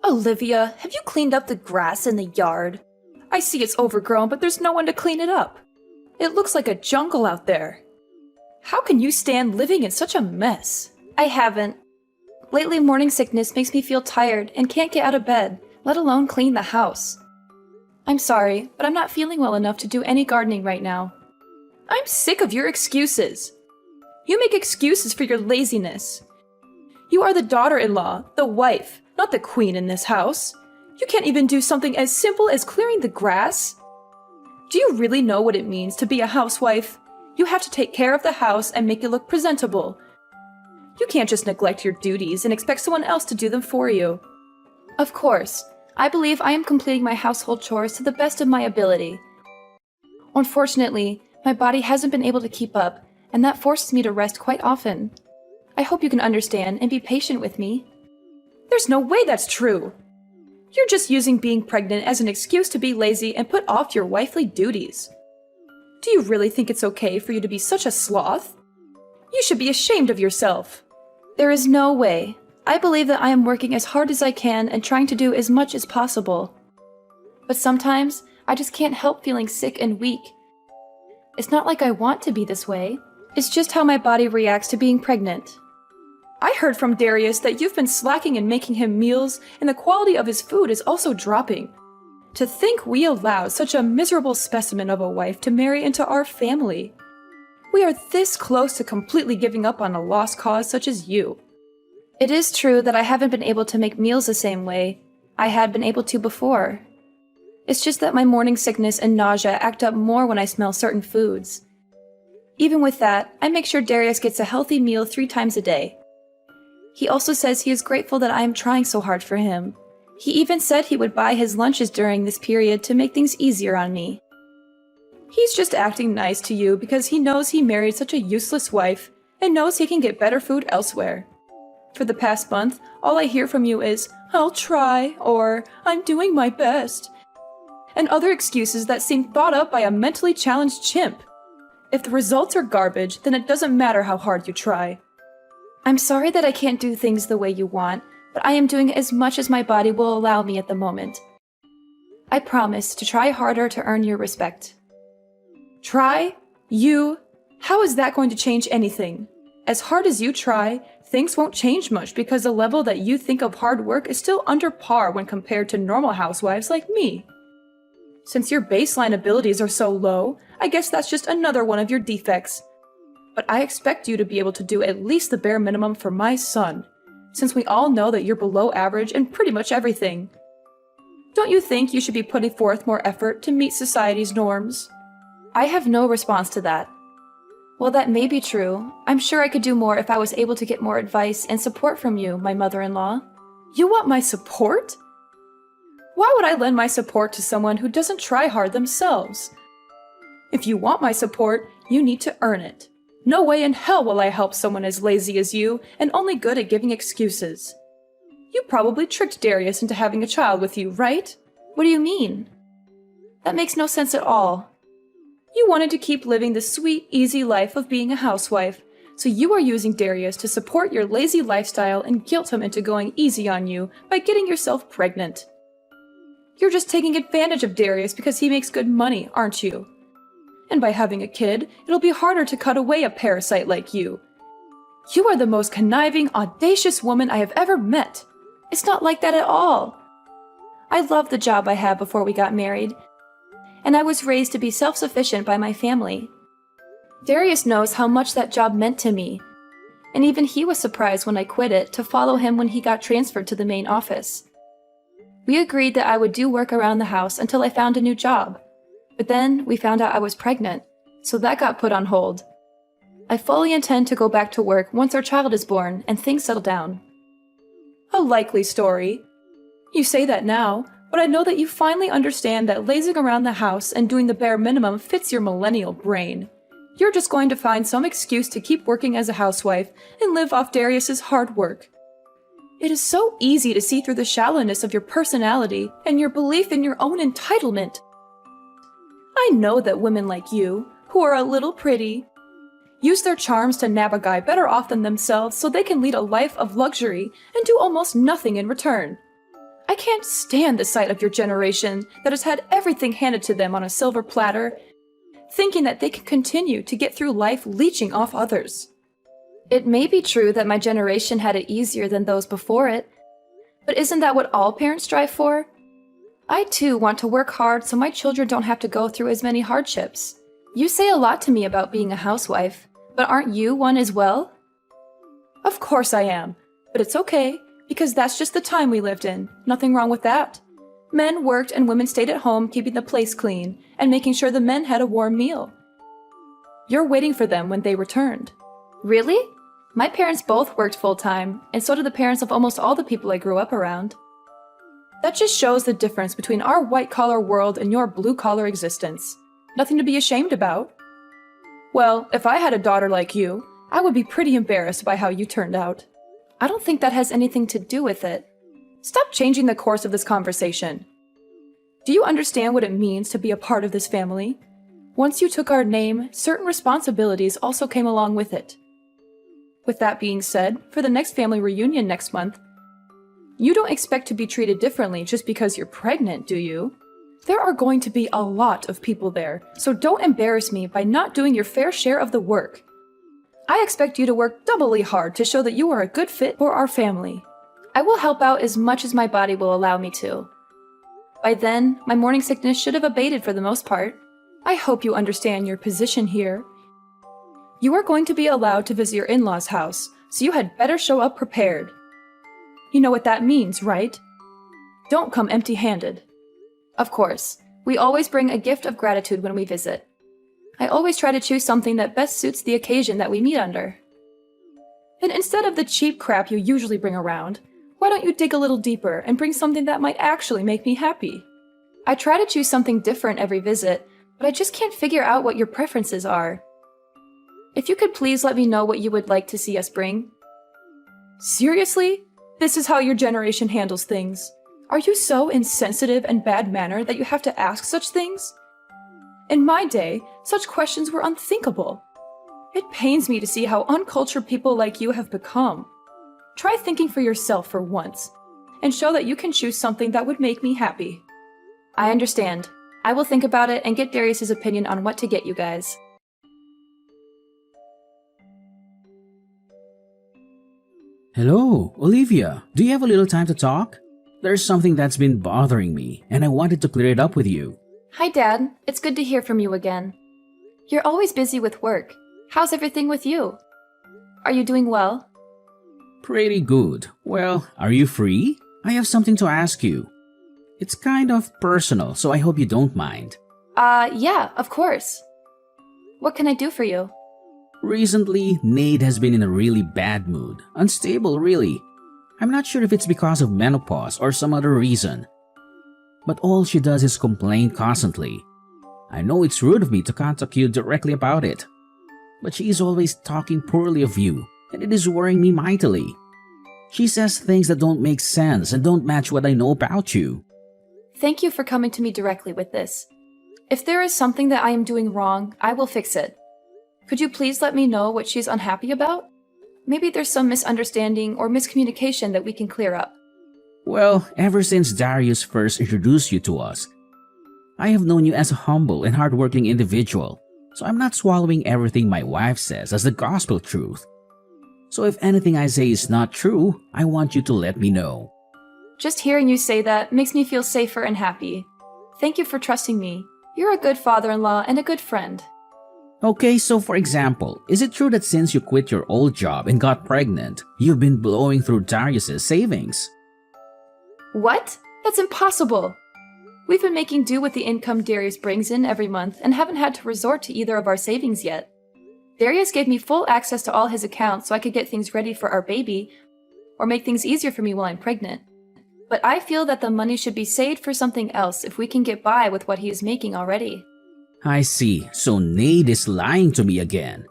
Olivia, have you cleaned up the grass in the yard? I see it's overgrown, but there's no one to clean it up. It looks like a jungle out there. How can you stand living in such a mess? I haven't. Lately, morning sickness makes me feel tired and can't get out of bed, let alone clean the house. I'm sorry, but I'm not feeling well enough to do any gardening right now. I'm sick of your excuses. You make excuses for your laziness. You are the daughter-in-law, the wife, not the queen in this house. You can't even do something as simple as clearing the grass. Do you really know what it means to be a housewife? You have to take care of the house and make it look presentable. You can't just neglect your duties and expect someone else to do them for you. Of course, I believe I am completing my household chores to the best of my ability. Unfortunately, my body hasn't been able to keep up, and that forces me to rest quite often. I hope you can understand and be patient with me. There's no way that's true! You're just using being pregnant as an excuse to be lazy and put off your wifely duties. Do you really think it's okay for you to be such a sloth? You should be ashamed of yourself. There is no way. I believe that I am working as hard as I can and trying to do as much as possible. But sometimes, I just can't help feeling sick and weak. It's not like I want to be this way. It's just how my body reacts to being pregnant. I heard from Darius that you've been slacking in making him meals, and the quality of his food is also dropping. To think we allowed such a miserable specimen of a wife to marry into our family. We are this close to completely giving up on a lost cause such as you. It is true that I haven't been able to make meals the same way I had been able to before. It's just that my morning sickness and nausea act up more when I smell certain foods. Even with that, I make sure Darius gets a healthy meal 3 times a day. He also says he is grateful that I am trying so hard for him. He even said he would buy his lunches during this period to make things easier on me. He's just acting nice to you because he knows he married such a useless wife and knows he can get better food elsewhere. For the past month, all I hear from you is, "I'll try," or "I'm doing my best," and other excuses that seem thought up by a mentally challenged chimp. If the results are garbage, then it doesn't matter how hard you try. I'm sorry that I can't do things the way you want, but I am doing as much as my body will allow me at the moment. I promise to try harder to earn your respect. Try? You? How is that going to change anything? As hard as you try, things won't change much because the level that you think of hard work is still under par when compared to normal housewives like me. Since your baseline abilities are so low, I guess that's just another one of your defects. But I expect you to be able to do at least the bare minimum for my son, since we all know that you're below average in pretty much everything. Don't you think you should be putting forth more effort to meet society's norms? I have no response to that. While that may be true, I'm sure I could do more if I was able to get more advice and support from you, my mother-in-law. You want my support? Why would I lend my support to someone who doesn't try hard themselves? If you want my support, you need to earn it. No way in hell will I help someone as lazy as you and only good at giving excuses. You probably tricked Darius into having a child with you, right? What do you mean? That makes no sense at all. You wanted to keep living the sweet, easy life of being a housewife, so you are using Darius to support your lazy lifestyle and guilt him into going easy on you by getting yourself pregnant. You're just taking advantage of Darius because he makes good money, aren't you? And by having a kid, it'll be harder to cut away a parasite like you. You are the most conniving, audacious woman I have ever met. It's not like that at all. I loved the job I had before we got married, and I was raised to be self-sufficient by my family. Darius knows how much that job meant to me, and even he was surprised when I quit it to follow him when he got transferred to the main office. We agreed that I would do work around the house until I found a new job. But then we found out I was pregnant, so that got put on hold. I fully intend to go back to work once our child is born and things settle down. A likely story. You say that now, but I know that you finally understand that lazing around the house and doing the bare minimum fits your millennial brain. You're just going to find some excuse to keep working as a housewife and live off Darius's hard work. It is so easy to see through the shallowness of your personality and your belief in your own entitlement. I know that women like you, who are a little pretty, use their charms to nab a guy better off than themselves so they can lead a life of luxury and do almost nothing in return. I I can't stand the sight of your generation that has had everything handed to them on a silver platter, thinking that they can continue to get through life leeching off others. It may be true that my generation had it easier than those before it, but isn't that what all parents strive for? I too want to work hard so my children don't have to go through as many hardships. You say a lot to me about being a housewife, but aren't you one as well? Of course I am, but it's okay, because that's just the time we lived in. Nothing wrong with that. Men worked and women stayed at home keeping the place clean and making sure the men had a warm meal. You're waiting for them when they returned. Really? My parents both worked full-time, and so did the parents of almost all the people I grew up around. That just shows the difference between our white-collar world and your blue-collar existence. Nothing to be ashamed about. Well, if I had a daughter like you, I would be pretty embarrassed by how you turned out. I don't think that has anything to do with it. Stop changing the course of this conversation. Do you understand what it means to be a part of this family? Once you took our name, certain responsibilities also came along with it. With that being said, for the next family reunion next month, you don't expect to be treated differently just because you're pregnant, do you? There are going to be a lot of people there, so don't embarrass me by not doing your fair share of the work. I expect you to work doubly hard to show that you are a good fit for our family. I will help out as much as my body will allow me to. By then, my morning sickness should have abated for the most part. I hope you understand your position here. You are going to be allowed to visit your in-laws' house, so you had better show up prepared. You know what that means, right? Don't come empty-handed. Of course, we always bring a gift of gratitude when we visit. I always try to choose something that best suits the occasion that we meet under. And instead of the cheap crap you usually bring around, why don't you dig a little deeper and bring something that might actually make me happy? I try to choose something different every visit, but I just can't figure out what your preferences are. If you could please let me know what you would like to see us bring. Seriously? This is how your generation handles things? Are you so insensitive and bad-mannered that you have to ask such things? In my day, such questions were unthinkable. It pains me to see how uncultured people like you have become. Try thinking for yourself for once, and show that you can choose something that would make me happy. I understand. I will think about it and get Darius's opinion on what to get you guys. Hello, Olivia. Do you have a little time to talk? There's something that's been bothering me, and I wanted to clear it up with you. Hi, Dad. It's good to hear from you again. You're always busy with work. How's everything with you? Are you doing well? Pretty good. Well, are you free? I have something to ask you. It's kind of personal, so I hope you don't mind. Yeah, of course. What can I do for you? Recently, Nate has been in a really bad mood. Unstable, really. I'm not sure if it's because of menopause or some other reason. But all she does is complain constantly. I know it's rude of me to contact you directly about it, but she is always talking poorly of you, and it is worrying me mightily. She says things that don't make sense and don't match what I know about you. Thank you for coming to me directly with this. If there is something that I am doing wrong, I will fix it. Could you please let me know what she's unhappy about? Maybe there's some misunderstanding or miscommunication that we can clear up. Well, ever since Darius first introduced you to us, I have known you as a humble and hardworking individual, so I'm not swallowing everything my wife says as the gospel truth. So if anything I say is not true, I want you to let me know. Just hearing you say that makes me feel safer and happy. Thank you for trusting me. You're a good father-in-law and a good friend. Okay, so for example, is it true that since you quit your old job and got pregnant, you've been blowing through Darius's savings? What? That's impossible! We've been making do with the income Darius brings in every month and haven't had to resort to either of our savings yet. Darius gave me full access to all his accounts so I could get things ready for our baby or make things easier for me while I'm pregnant. But I feel that the money should be saved for something else if we can get by with what he is making already. I see, so Nate is lying to me again.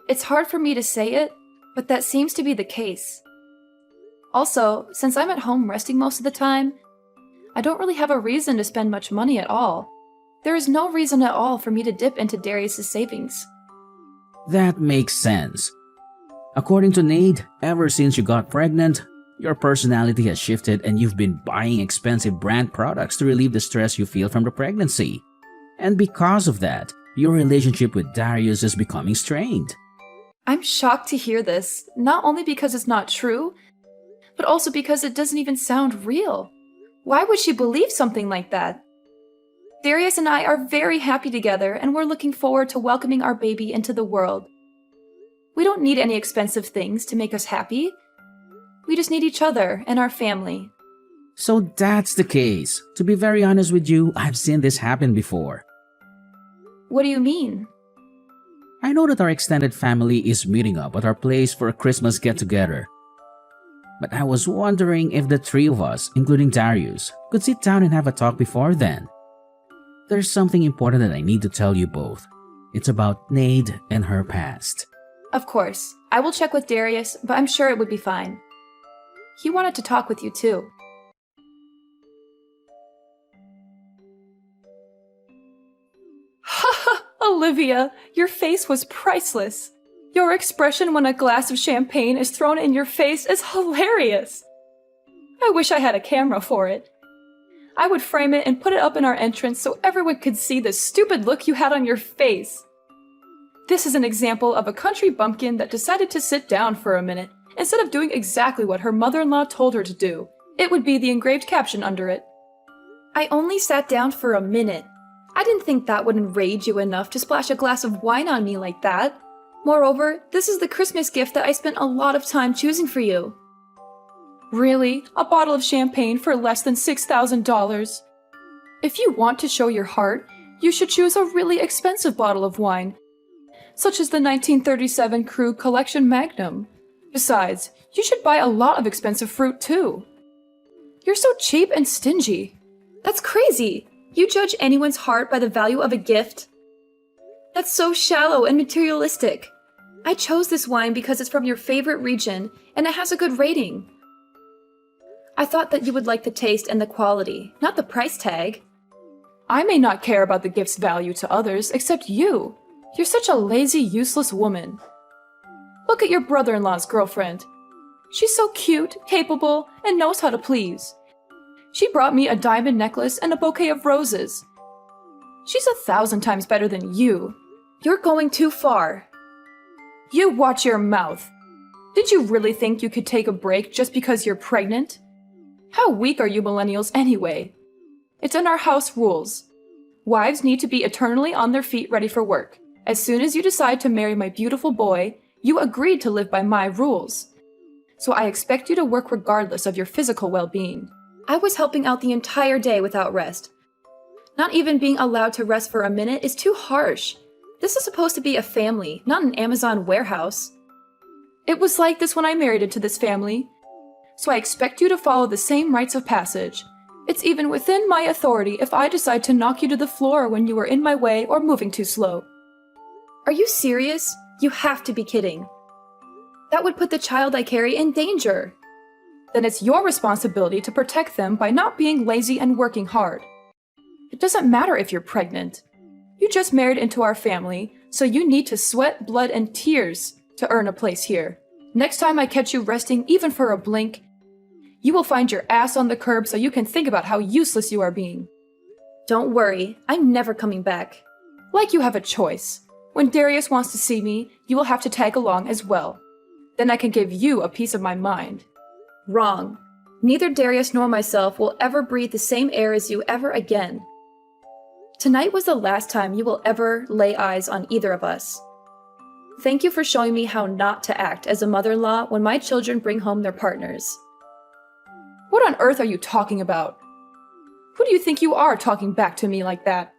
It's hard for me to say it, but that seems to be the case. Also, since I'm at home resting most of the time, I don't really have a reason to spend much money at all. There is no reason at all for me to dip into Darius's savings. That makes sense. According to Nate, ever since you got pregnant, Your personality has shifted and you've been buying expensive brand products to relieve the stress you feel from the pregnancy. And because of that, your relationship with Darius is becoming strained. I'm shocked to hear this, not only because it's not true, but also because it doesn't even sound real. Why would she believe something like that? Darius and I are very happy together, and we're looking forward to welcoming our baby into the world. We don't need any expensive things to make us happy. We just need each other and our family. So that's the case. To be very honest with you, I've seen this happen before. What do you mean? I know that our extended family is meeting up at our place for a Christmas get-together. But I was wondering if the three of us, including Darius, could sit down and have a talk before then. There's something important that I need to tell you both. It's about Nade and her past. Of course. I will check with Darius, but I'm sure it would be fine. He wanted to talk with you too. Haha, Olivia, your face was priceless. Your expression when a glass of champagne is thrown in your face is hilarious. I wish I had a camera for it. I would frame it and put it up in our entrance so everyone could see the stupid look you had on your face. This is an example of a country bumpkin that decided to sit down for a minute instead of doing exactly what her mother-in-law told her to do. It would be the engraved caption under it. I only sat down for a minute. I didn't think that would enrage you enough to splash a glass of wine on me like that. Moreover, this is the Christmas gift that I spent a lot of time choosing for you. Really? A bottle of champagne for less than $6,000? If you want to show your heart, you should choose a really expensive bottle of wine, such as the 1937 Krug Collection Magnum. Besides, you should buy a lot of expensive fruit too. You're so cheap and stingy. That's crazy. You judge anyone's heart by the value of a gift? That's so shallow and materialistic. I chose this wine because it's from your favorite region and it has a good rating. I thought that you would like the taste and the quality, not the price tag. I may not care about the gift's value to others, except you. You're such a lazy, useless woman. Look at your brother-in-law's girlfriend. She's so cute, capable, and knows how to please. She brought me a diamond necklace and a bouquet of roses. She's 1,000 times better than you. You're going too far. You watch your mouth. Did you really think you could take a break just because you're pregnant? How weak are you millennials anyway? It's in our house rules. Wives need to be eternally on their feet ready for work. As soon as you decide to marry my beautiful boy, you agreed to live by my rules. So I expect you to work regardless of your physical well-being. I was helping out the entire day without rest. Not even being allowed to rest for a minute is too harsh. This is supposed to be a family, not an Amazon warehouse. It was like this when I married into this family. So I expect you to follow the same rites of passage. It's even within my authority if I decide to knock you to the floor when you are in my way or moving too slow. Are you serious? You have to be kidding. That would put the child I carry in danger. Then it's your responsibility to protect them by not being lazy and working hard. It doesn't matter if you're pregnant. You just married into our family, so you need to sweat, blood, and tears to earn a place here. Next time I catch you resting even for a blink, you will find your ass on the curb so you can think about how useless you are being. Don't worry, I'm never coming back. Like you have a choice. When Darius wants to see me, you will have to tag along as well. Then I can give you a piece of my mind. Wrong. Neither Darius nor myself will ever breathe the same air as you ever again. Tonight was the last time you will ever lay eyes on either of us. Thank you for showing me how not to act as a mother-in-law when my children bring home their partners. What on earth are you talking about? Who do you think you are talking back to me like that?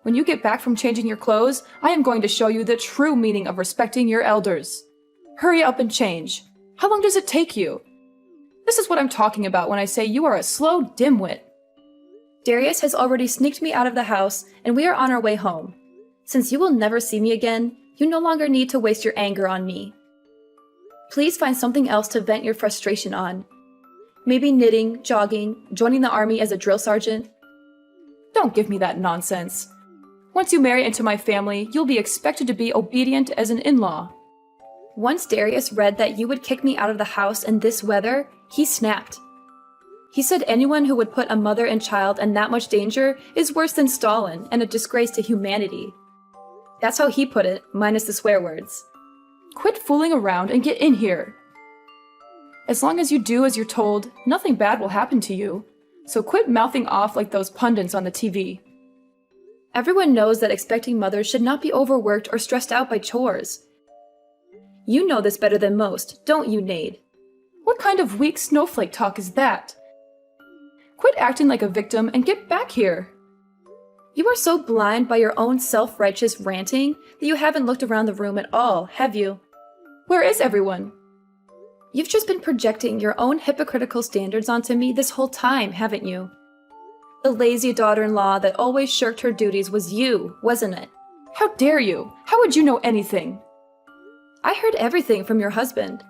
When you get back from changing your clothes, I am going to show you the true meaning of respecting your elders. Hurry up and change. How long does it take you? This is what I'm talking about when I say you are a slow dimwit. Darius has already sneaked me out of the house, and we are on our way home. Since you will never see me again, you no longer need to waste your anger on me. Please find something else to vent your frustration on. Maybe knitting, jogging, joining the army as a drill sergeant. Don't give me that nonsense. Once you marry into my family, you'll be expected to be obedient as an in-law. Once Darius read that you would kick me out of the house in this weather, he snapped. He said anyone who would put a mother and child in that much danger is worse than Stalin and a disgrace to humanity. That's how he put it, minus the swear words. Quit fooling around and get in here. As long as you do as you're told, nothing bad will happen to you. So quit mouthing off like those pundits on the TV. Everyone knows that expecting mothers should not be overworked or stressed out by chores. You know this better than most, don't you, Nade? What kind of weak snowflake talk is that? Quit acting like a victim and get back here. You are so blind by your own self-righteous ranting that you haven't looked around the room at all, have you? Where is everyone? You've just been projecting your own hypocritical standards onto me this whole time, haven't you? The lazy daughter-in-law that always shirked her duties was you, wasn't it? How dare you? How would you know anything? I heard everything from your husband.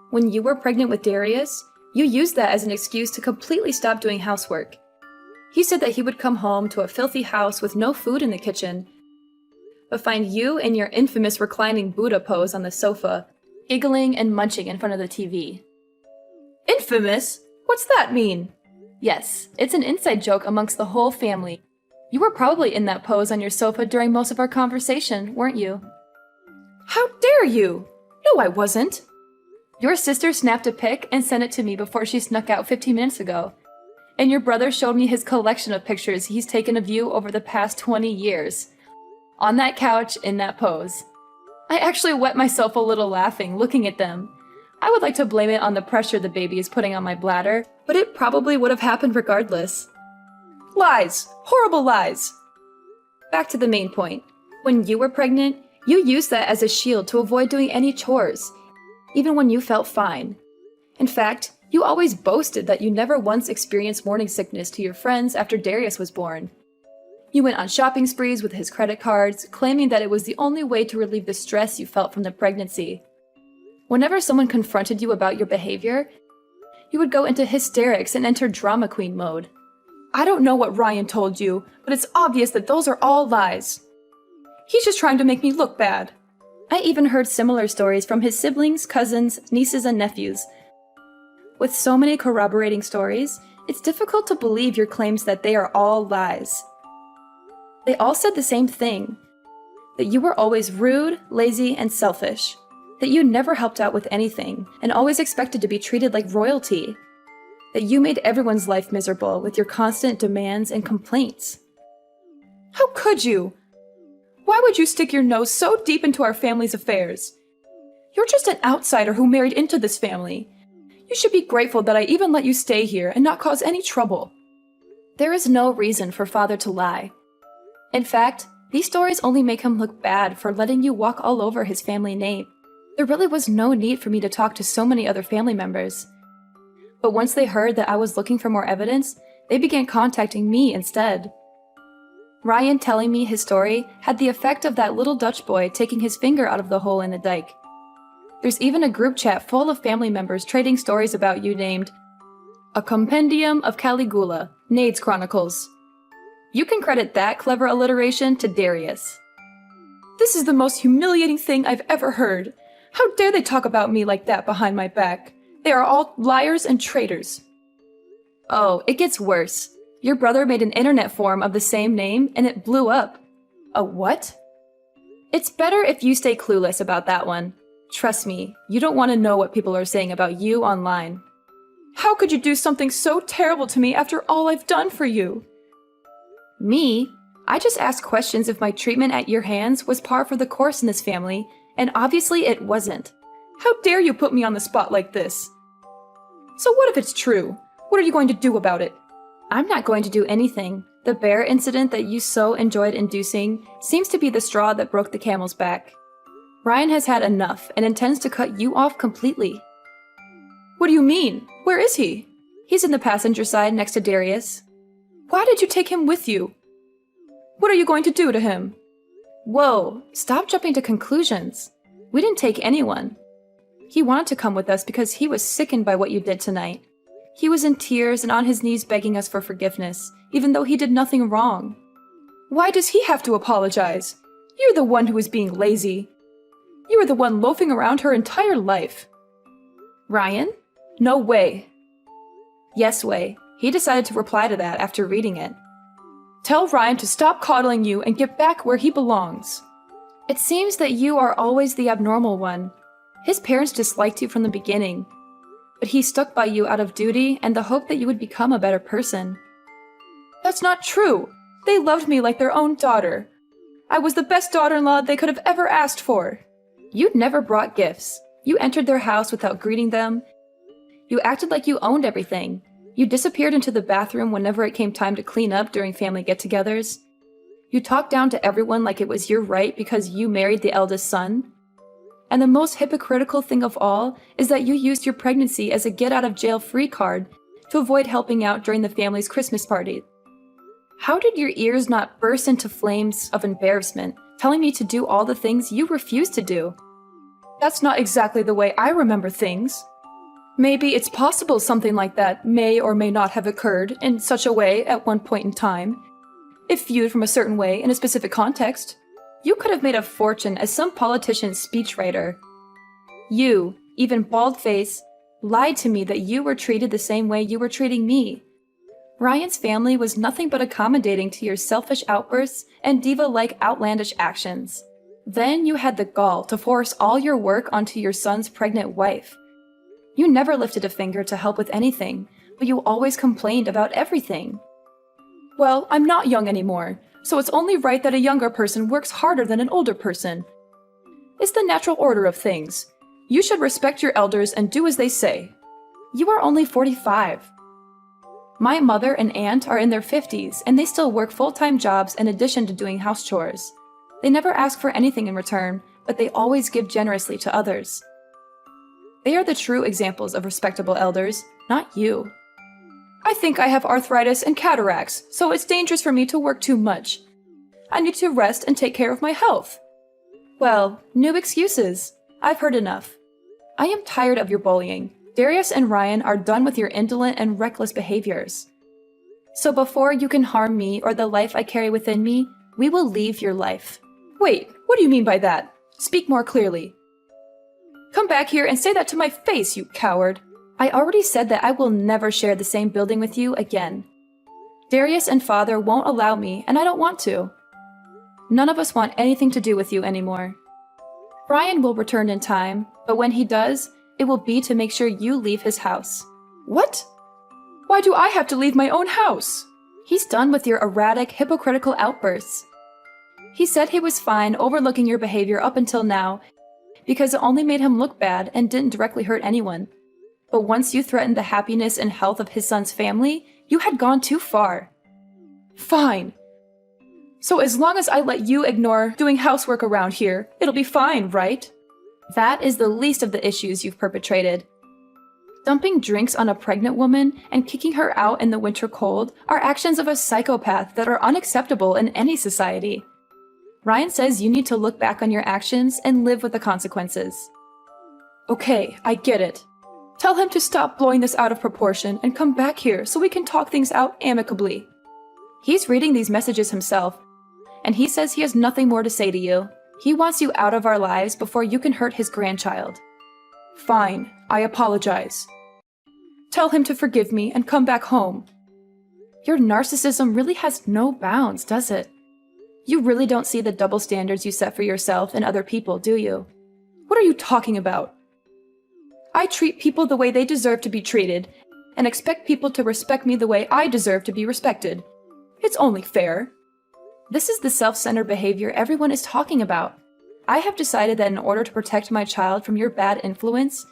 When you were pregnant with Darius, you used that as an excuse to completely stop doing housework. He said that he would come home to a filthy house with no food in the kitchen, but find you in your infamous reclining Buddha pose on the sofa, giggling and munching in front of the TV. Infamous? What's that mean? Yes, it's an inside joke amongst the whole family. You were probably in that pose on your sofa during most of our conversation, weren't you? How dare you? No, I wasn't. Your sister snapped a pic and sent it to me before she snuck out 15 minutes ago. And your brother showed me his collection of pictures he's taken of you over the past 20 years. On that couch, in that pose. I actually wet myself a little laughing, looking at them. I would like to blame it on the pressure the baby is putting on my bladder, but it probably would have happened regardless. Lies! Horrible lies! Back to the main point. When you were pregnant, you used that as a shield to avoid doing any chores, even when you felt fine. In fact, you always boasted that you never once experienced morning sickness to your friends after Darius was born. You went on shopping sprees with his credit cards, claiming that it was the only way to relieve the stress you felt from the pregnancy. Whenever someone confronted you about your behavior, you would go into hysterics and enter drama queen mode. I don't know what Ryan told you, but it's obvious that those are all lies. He's just trying to make me look bad. I even heard similar stories from his siblings, cousins, nieces, and nephews. With so many corroborating stories, it's difficult to believe your claims that they are all lies. They all said the same thing, that you were always rude, lazy, and selfish, that you never helped out with anything and always expected to be treated like royalty, that you made everyone's life miserable with your constant demands and complaints. How could you? Why would you stick your nose so deep into our family's affairs? You're just an outsider who married into this family. You should be grateful that I even let you stay here and not cause any trouble. There is no reason for father to lie. In fact, these stories only make him look bad for letting you walk all over his family name. There really was no need for me to talk to so many other family members. But once they heard that I was looking for more evidence, they began contacting me instead. Ryan telling me his story had the effect of that little Dutch boy taking his finger out of the hole in the dike. There's even a group chat full of family members trading stories about you named A Compendium of Caligula, Nade's Chronicles. You can credit that clever alliteration to Darius. This is the most humiliating thing I've ever heard. How dare they talk about me like that behind my back? They are all liars and traitors. Oh, it gets worse. Your brother made an internet forum of the same name and it blew up. A what? It's better if you stay clueless about that one. Trust me, you don't want to know what people are saying about you online. How could you do something so terrible to me after all I've done for you? Me? I just asked questions if my treatment at your hands was par for the course in this family, and obviously it wasn't. How dare you put me on the spot like this? So what if it's true? What are you going to do about it? I'm not going to do anything. The bear incident that you so enjoyed inducing seems to be the straw that broke the camel's back. Ryan has had enough and intends to cut you off completely. What do you mean? Where is he? He's in the passenger side next to Darius. Why did you take him with you? What are you going to do to him? Whoa, stop jumping to conclusions. We didn't take anyone. He wanted to come with us because he was sickened by what you did tonight. He was in tears and on his knees begging us for forgiveness, even though he did nothing wrong. Why does he have to apologize? You're the one who was being lazy. You were the one loafing around her entire life. Ryan? No way. Yes way. He decided to reply to that after reading it. Tell Ryan to stop coddling you and get back where he belongs. It seems that you are always the abnormal one. His parents disliked you from the beginning, but he stuck by you out of duty and the hope that you would become a better person. That's not true. They loved me like their own daughter. I was the best daughter-in-law they could have ever asked for. You never brought gifts. You entered their house without greeting them. You acted like you owned everything. You disappeared into the bathroom whenever it came time to clean up during family get-togethers. You talked down to everyone like it was your right because you married the eldest son. And the most hypocritical thing of all is that you used your pregnancy as a get-out-of-jail-free card to avoid helping out during the family's Christmas party. How did your ears not burst into flames of embarrassment, telling me to do all the things you refused to do? That's not exactly the way I remember things. Maybe it's possible something like that may or may not have occurred in such a way at one point in time. If viewed from a certain way in a specific context, you could have made a fortune as some politician's speechwriter. You, even bald-faced, lied to me that you were treated the same way you were treating me. Ryan's family was nothing but accommodating to your selfish outbursts and diva-like outlandish actions. Then you had the gall to force all your work onto your son's pregnant wife. You never lifted a finger to help with anything, but you always complained about everything. Well, I'm not young anymore, so it's only right that a younger person works harder than an older person. It's the natural order of things. You should respect your elders and do as they say. You are only 45. My mother and aunt are in their 50s, and they still work full-time jobs in addition to doing house chores. They never ask for anything in return, but they always give generously to others. They are the true examples of respectable elders, not you. I think I have arthritis and cataracts, so it's dangerous for me to work too much. I need to rest and take care of my health. Well, new excuses. I've heard enough. I am tired of your bullying. Darius and Ryan are done with your indolent and reckless behaviors. So before you can harm me or the life I carry within me, we will leave your life. Wait, what do you mean by that? Speak more clearly. Come back here and say that to my face, you coward. I already said that I will never share the same building with you again. Darius and Father won't allow me, and I don't want to. None of us want anything to do with you anymore. Brian will return in time, but when he does, it will be to make sure you leave his house. What? Why do I have to leave my own house? He's done with your erratic, hypocritical outbursts. He said he was fine overlooking your behavior up until now because it only made him look bad and didn't directly hurt anyone. But once you threatened the happiness and health of his son's family, you had gone too far. Fine. So as long as I let you ignore doing housework around here, it'll be fine, right? That is the least of the issues you've perpetrated. Dumping drinks on a pregnant woman and kicking her out in the winter cold are actions of a psychopath that are unacceptable in any society. Ryan says you need to look back on your actions and live with the consequences. Okay, I get it. Tell him to stop blowing this out of proportion and come back here so we can talk things out amicably. He's reading these messages himself, and he says he has nothing more to say to you. He wants you out of our lives before you can hurt his grandchild. Fine, I apologize. Tell him to forgive me and come back home. Your narcissism really has no bounds, does it? You really don't see the double standards you set for yourself and other people, do you? What are you talking about? I treat people the way they deserve to be treated, and expect people to respect me the way I deserve to be respected. It's only fair. This is the self-centered behavior everyone is talking about. I have decided that in order to protect my child from your bad influence,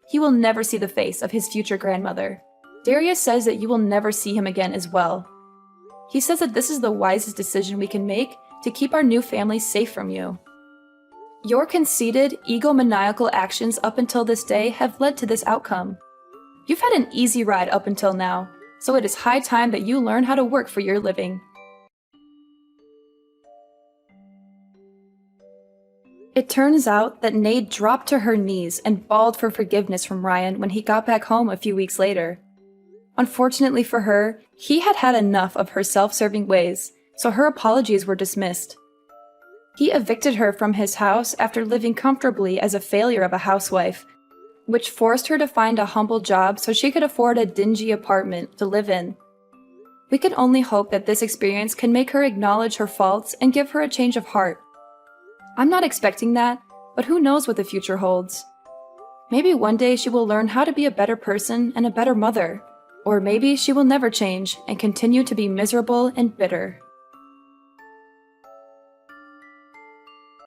he will never see the face of his future grandmother. Darius says that you will never see him again as well. He says that this is the wisest decision we can make to keep our new family safe from you. Your conceited, egomaniacal actions up until this day have led to this outcome. You've had an easy ride up until now, so it is high time that you learn how to work for your living. It turns out that Nade dropped to her knees and bawled for forgiveness from Ryan when he got back home a few weeks later. Unfortunately for her, he had had enough of her self-serving ways, so her apologies were dismissed. He evicted her from his house after living comfortably as a failure of a housewife, which forced her to find a humble job so she could afford a dingy apartment to live in. We can only hope that this experience can make her acknowledge her faults and give her a change of heart. I'm not expecting that, but who knows what the future holds? Maybe one day she will learn how to be a better person and a better mother, or maybe she will never change and continue to be miserable and bitter.